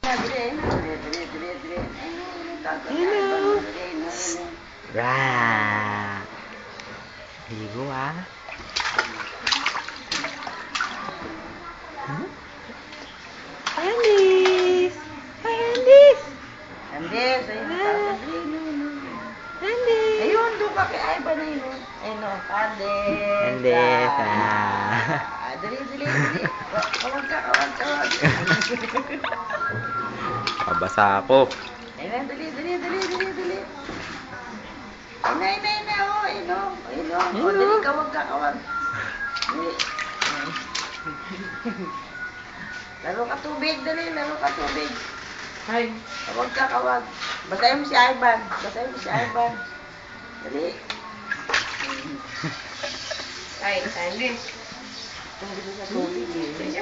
Hello. Rah. Ligo ah. Andis. Hi Andis. Andis, Andis. ayun, doon ka kay Ivan na yun. Ayun o, Andis. Andis. Dali. Kawag ka. Pabasa ako. Ayun, dali. Ayun o. O, dali, kawag ka. Dali. Laro ka tubig. Hi. Kawag. Basahin mo si Ivan. Dali. Ay, Andis. Tunggu sa tubig eh.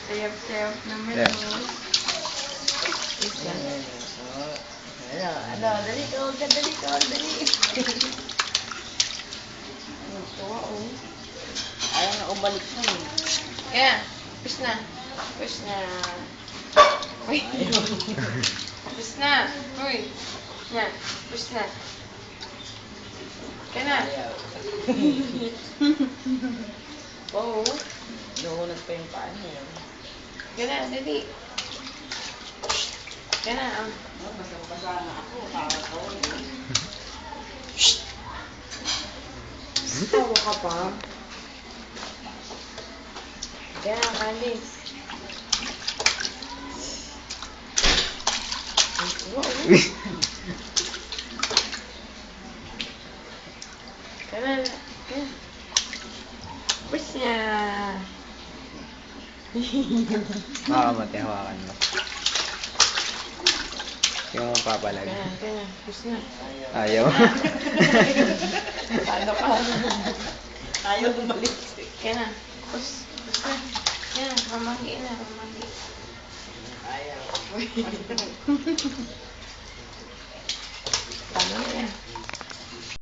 Sayap naman Yeah. mo. Ano, dali, kawag ka, dali. Tuwa, oh. Ayaw na umalik na eh. Kaya, push na. Uy. Push na. Uy. Yan, push na. Kaya na. Oo. Naunag pa yung paan niya. Kaya na, dali. Kaya na, oh. Basa na ako, kakakawin. Tawa ka pa. Kaya na, Candice. Ang tuwa, oh. Kaya na. Push niya. Makakamati, hawakan mo. Yung papalag. Kaya na. Push na. Ayaw. Paano ka? Ayaw umalik. Kaya na. Push na. Kaya na. Mamanggi na. Ayaw. Paano na yan?